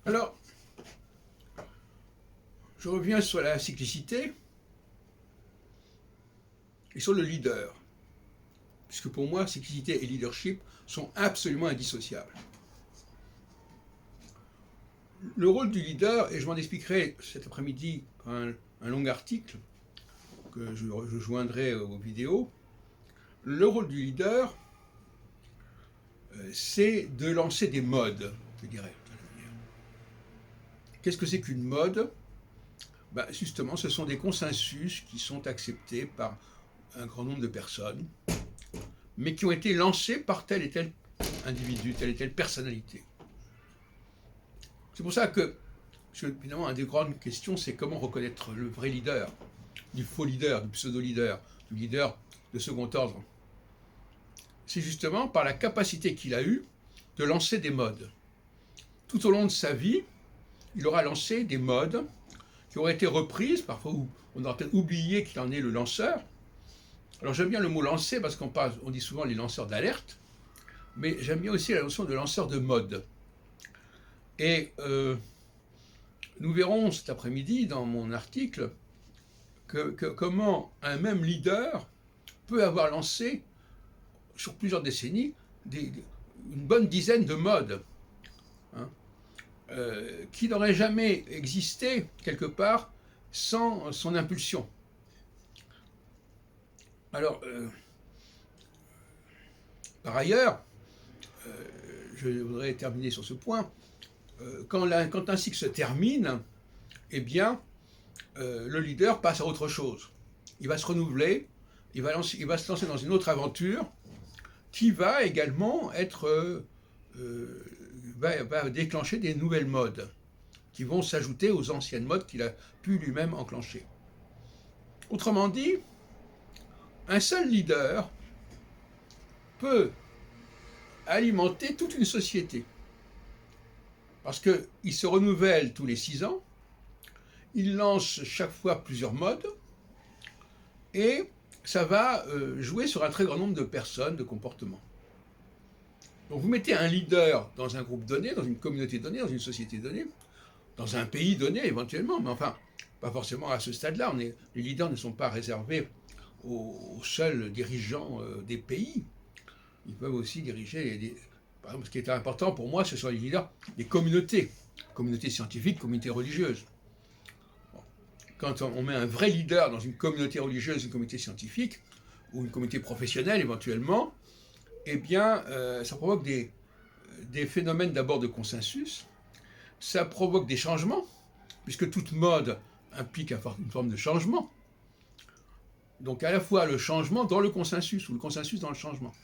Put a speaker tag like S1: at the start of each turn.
S1: Alors, je reviens sur la cyclicité et sur le leader, puisque pour moi, cyclicité et leadership sont absolument indissociables. Le rôle du leader, et je m'en expliquerai cet après-midi par un long article que je joindrai aux vidéos, le rôle du leader, c'est de lancer des modes, je dirais. Qu'est-ce que c'est qu'une mode ? Justement, ce sont des consensus qui sont acceptés par un grand nombre de personnes, mais qui ont été lancés par tel et tel individu, telle et telle personnalité. C'est pour ça que, évidemment, une des grandes questions, c'est comment reconnaître le vrai leader, du faux leader, du pseudo-leader, du leader de second ordre. C'est justement par la capacité qu'il a eue de lancer des modes. Tout au long de sa vie, il aura lancé des modes qui auraient été reprises, parfois on aura peut-être oublié qu'il en est le lanceur. Alors j'aime bien le mot lancer parce qu'on dit souvent les lanceurs d'alerte, mais j'aime bien aussi la notion de lanceur de mode. Et nous verrons cet après-midi dans mon article comment un même leader peut avoir lancé sur plusieurs décennies une bonne dizaine de modes qui n'auraient jamais existé quelque part sans son impulsion. Alors, par ailleurs, je voudrais terminer sur ce point, quand un cycle se termine, eh bien, le leader passe à autre chose. Il va se renouveler, il va se lancer dans une autre aventure qui va également va déclencher des nouvelles modes qui vont s'ajouter aux anciennes modes qu'il a pu lui-même enclencher. Autrement dit, un seul leader peut alimenter toute une société parce qu'il se renouvelle tous les 6 ans, il lance chaque fois plusieurs modes et ça va jouer sur un très grand nombre de personnes, de comportements. Donc vous mettez un leader dans un groupe donné, dans une communauté donnée, dans une société donnée, dans un pays donné éventuellement, mais enfin, pas forcément à ce stade-là. Les leaders ne sont pas réservés aux seuls dirigeants des pays. Ils peuvent aussi diriger, par exemple, ce qui est important pour moi, ce sont les leaders des communautés scientifiques, communautés religieuses. Quand on met un vrai leader dans une communauté religieuse, une communauté scientifique, ou une communauté professionnelle éventuellement, eh bien, ça provoque des phénomènes d'abord de consensus, ça provoque des changements, puisque toute mode implique une forme de changement. Donc à la fois le changement dans le consensus, ou le consensus dans le changement.